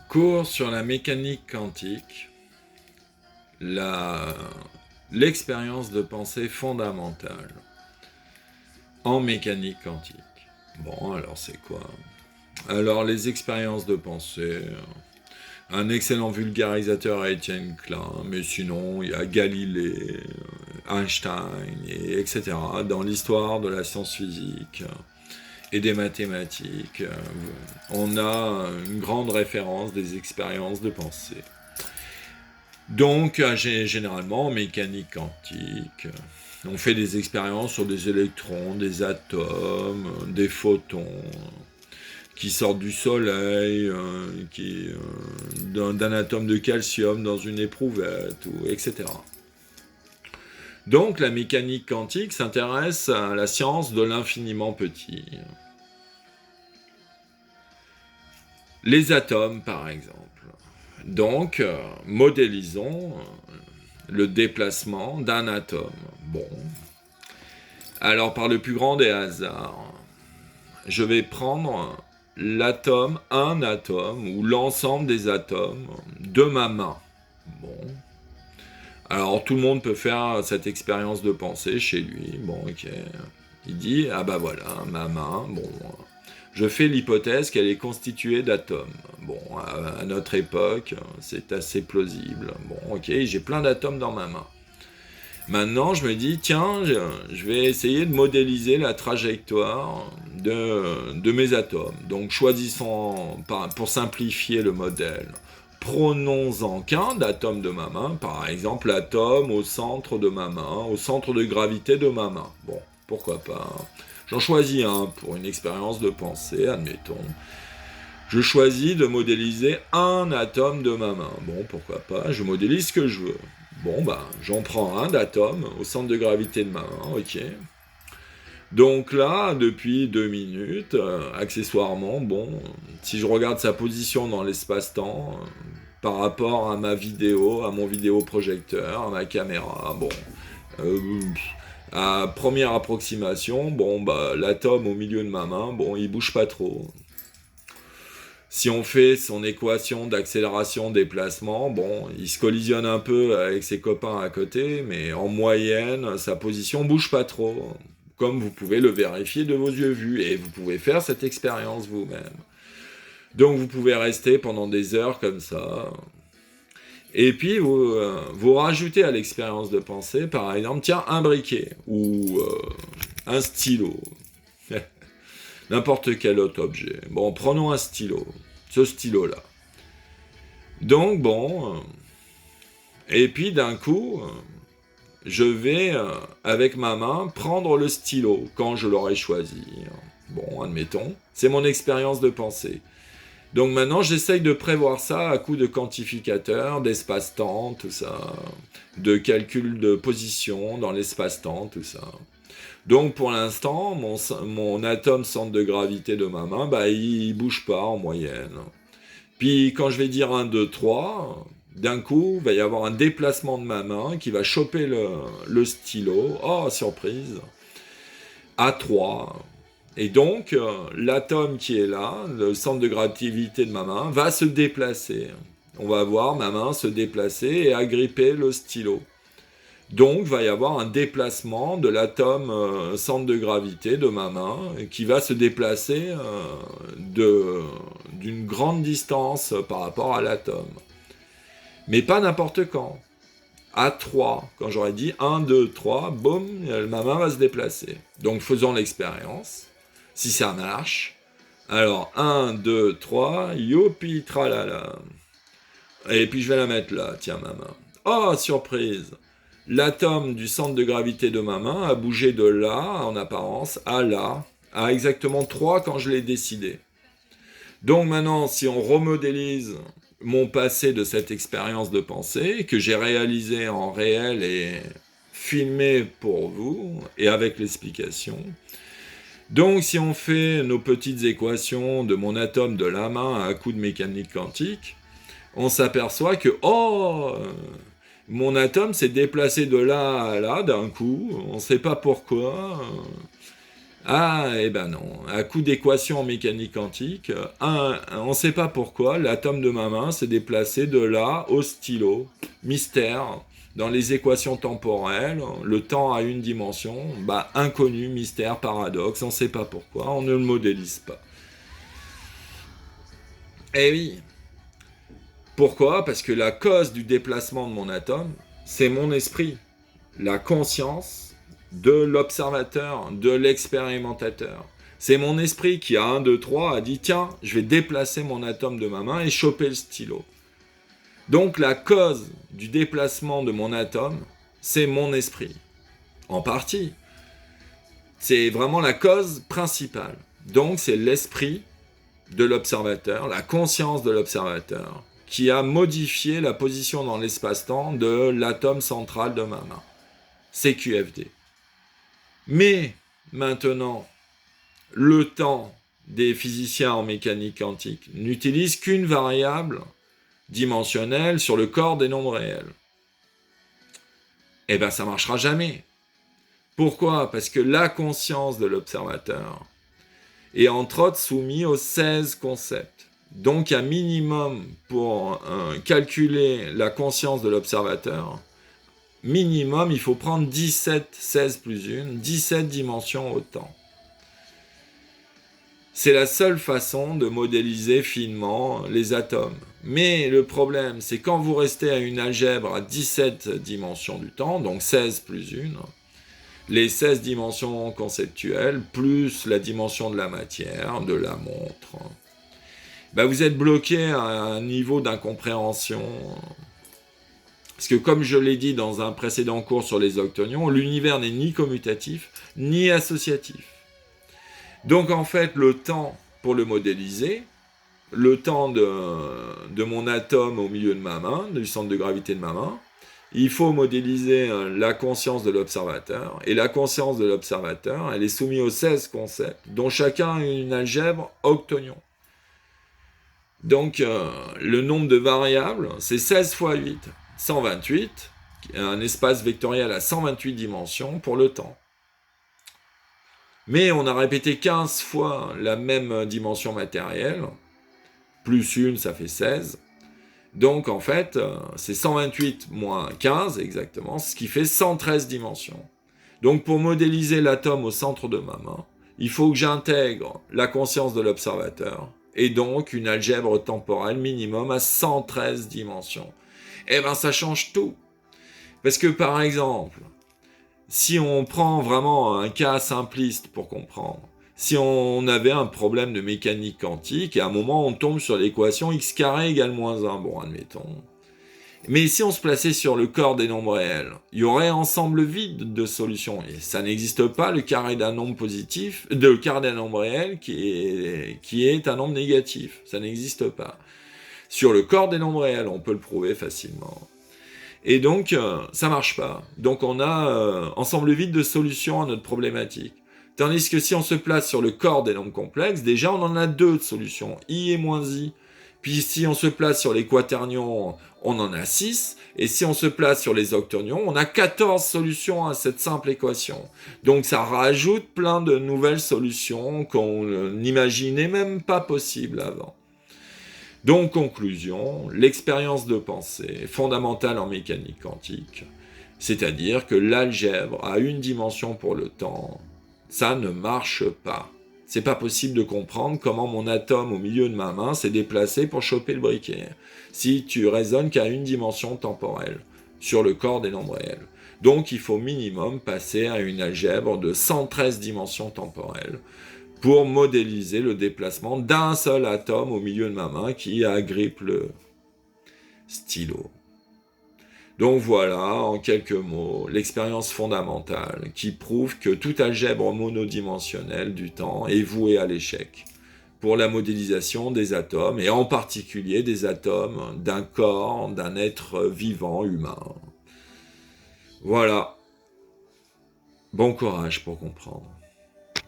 Cours sur la mécanique quantique, l'expérience de pensée fondamentale en mécanique quantique. Bon, alors c'est quoi? Alors les expériences de pensée, un excellent vulgarisateur est Étienne Klein, mais sinon il y a Galilée, Einstein, etc. Dans l'histoire de la science physique et des mathématiques, on a une grande référence des expériences de pensée. Donc, généralement, en mécanique quantique, on fait des expériences sur des électrons, des atomes, des photons, qui sortent du soleil, d'un atome de calcium dans une éprouvette, etc. Donc, la mécanique quantique s'intéresse à la science de l'infiniment petit. Les atomes, par exemple. Donc, modélisons le déplacement d'un atome. Bon. Alors, par le plus grand des hasards, je vais prendre l'atome, un atome, ou l'ensemble des atomes de ma main. Bon. Alors, tout le monde peut faire cette expérience de pensée chez lui. Bon, ok. Il dit, ah bah voilà, ma main, bon... Je fais l'hypothèse qu'elle est constituée d'atomes. Bon, à notre époque, c'est assez plausible. Bon, ok, j'ai plein d'atomes dans ma main. Maintenant, je me dis, tiens, je vais essayer de modéliser la trajectoire de mes atomes. Donc, choisissons, pour simplifier le modèle, prenons-en qu'un d'atome de ma main, par exemple l'atome au centre de ma main, au centre de gravité de ma main. Bon, pourquoi pas. J'en choisis un pour une expérience de pensée, admettons. Je choisis de modéliser un atome de ma main. Bon, pourquoi pas, je modélise ce que je veux. Bon, bah, j'en prends un d'atome au centre de gravité de ma main, ok. Donc là, depuis 2 minutes, accessoirement, bon, si je regarde sa position dans l'espace-temps, par rapport à ma vidéo, à mon vidéoprojecteur, à ma caméra, bon... à première approximation, bon, bah, l'atome au milieu de ma main, bon, il bouge pas trop. Si on fait son équation d'accélération-déplacement, bon, il se collisionne un peu avec ses copains à côté, mais en moyenne, sa position bouge pas trop. Comme vous pouvez le vérifier de vos yeux vus, et vous pouvez faire cette expérience vous-même. Donc vous pouvez rester pendant des heures comme ça. Et puis, vous rajoutez à l'expérience de pensée, par exemple, tiens, un briquet, ou un stylo, n'importe quel autre objet. Bon, prenons un stylo, ce stylo-là. Donc, bon, et puis d'un coup, je vais, avec ma main, prendre le stylo, quand je l'aurai choisi. Bon, admettons, c'est mon expérience de pensée. Donc maintenant, j'essaye de prévoir ça à coup de quantificateur, d'espace-temps, tout ça, de calcul de position dans l'espace-temps, tout ça. Donc pour l'instant, mon atome centre de gravité de ma main, bah, il bouge pas en moyenne. Puis quand je vais dire 1, 2, 3, d'un coup, il va y avoir un déplacement de ma main qui va choper le stylo, oh surprise, à 3. Et donc, l'atome qui est là, le centre de gravité de ma main, va se déplacer. On va voir ma main se déplacer et agripper le stylo. Donc, il va y avoir un déplacement de l'atome centre de gravité de ma main qui va se déplacer d'une grande distance par rapport à l'atome. Mais pas n'importe quand. À 3, quand j'aurais dit 1, 2, 3, boum, ma main va se déplacer. Donc, faisons l'expérience. Si ça marche, alors 1, 2, 3, youpi, tralala. Et puis je vais la mettre là, tiens, ma main. Oh, surprise! L'atome du centre de gravité de ma main a bougé de là, en apparence, à là, à exactement 3 quand je l'ai décidé. Donc maintenant, si on remodélise mon passé de cette expérience de pensée, que j'ai réalisée en réel et filmée pour vous, et avec l'explication... Donc si on fait nos petites équations de mon atome de la main à coup de mécanique quantique, on s'aperçoit que, mon atome s'est déplacé de là à là d'un coup, on ne sait pas pourquoi, Ah, eh ben non. À coup d'équation en mécanique quantique, on ne sait pas pourquoi, l'atome de ma main s'est déplacé de là au stylo. Mystère. Dans les équations temporelles, le temps a une dimension, bah inconnu, mystère, paradoxe, on ne sait pas pourquoi, on ne le modélise pas. Eh oui. Pourquoi? Parce que la cause du déplacement de mon atome, c'est mon esprit, la conscience de l'observateur, de l'expérimentateur. C'est mon esprit qui, à 1, 2, 3, a dit tiens, je vais déplacer mon atome de ma main et choper le stylo. Donc la cause du déplacement de mon atome, c'est mon esprit. En partie. C'est vraiment la cause principale. Donc c'est l'esprit de l'observateur, la conscience de l'observateur, qui a modifié la position dans l'espace-temps de l'atome central de ma main. CQFD. Mais maintenant, le temps des physiciens en mécanique quantique n'utilise qu'une variable dimensionnelle sur le corps des nombres réels. Eh bien, ça ne marchera jamais. Pourquoi? Parce que la conscience de l'observateur est entre autres soumise aux 16 concepts. Donc, un minimum pour calculer la conscience de l'observateur, minimum, il faut prendre 17, 16 plus 1, 17 dimensions au temps. C'est la seule façon de modéliser finement les atomes. Mais le problème, c'est quand vous restez à une algèbre à 17 dimensions du temps, donc 16 plus 1, les 16 dimensions conceptuelles, plus la dimension de la matière, de la montre, ben vous êtes bloqué à un niveau d'incompréhension. Parce que comme je l'ai dit dans un précédent cours sur les octonions, l'univers n'est ni commutatif, ni associatif. Donc en fait, le temps pour le modéliser, le temps de mon atome au milieu de ma main, du centre de gravité de ma main, il faut modéliser la conscience de l'observateur. Et la conscience de l'observateur, elle est soumise aux 16 concepts, dont chacun a une algèbre octonion. Donc le nombre de variables, c'est 16 fois 8, 128, un espace vectoriel à 128 dimensions pour le temps. Mais on a répété 15 fois la même dimension matérielle, plus une, ça fait 16. Donc en fait, c'est 128 moins 15 exactement, ce qui fait 113 dimensions. Donc pour modéliser l'atome au centre de ma main, il faut que j'intègre la conscience de l'observateur, et donc une algèbre temporelle minimum à 113 dimensions. Eh bien ça change tout. Parce que par exemple, si on prend vraiment un cas simpliste pour comprendre, si on avait un problème de mécanique quantique, et à un moment on tombe sur l'équation x carré égale moins 1, bon admettons. Mais si on se plaçait sur le corps des nombres réels, il y aurait un ensemble vide de solutions. Et ça n'existe pas le carré d'un nombre positif, le carré d'un nombre réel qui est un nombre négatif. Ça n'existe pas. Sur le corps des nombres réels, on peut le prouver facilement. Et donc, ça marche pas. Donc on a ensemble vide de solutions à notre problématique. Tandis que si on se place sur le corps des nombres complexes, déjà on en a 2 de solutions, i et moins i. Puis si on se place sur les quaternions, on en a 6. Et si on se place sur les octonions, on a 14 solutions à cette simple équation. Donc ça rajoute plein de nouvelles solutions qu'on n'imaginait même pas possibles avant. Donc, conclusion, l'expérience de pensée est fondamentale en mécanique quantique, c'est-à-dire que l'algèbre a une dimension pour le temps. Ça ne marche pas. C'est pas possible de comprendre comment mon atome au milieu de ma main s'est déplacé pour choper le briquet, si tu raisonnes qu'à une dimension temporelle, sur le corps des nombres réels. Donc, il faut minimum passer à une algèbre de 113 dimensions temporelles, pour modéliser le déplacement d'un seul atome au milieu de ma main qui agrippe le stylo. Donc voilà, en quelques mots, l'expérience fondamentale qui prouve que toute algèbre monodimensionnelle du temps est vouée à l'échec pour la modélisation des atomes, et en particulier des atomes d'un corps, d'un être vivant humain. Voilà. Bon courage pour comprendre.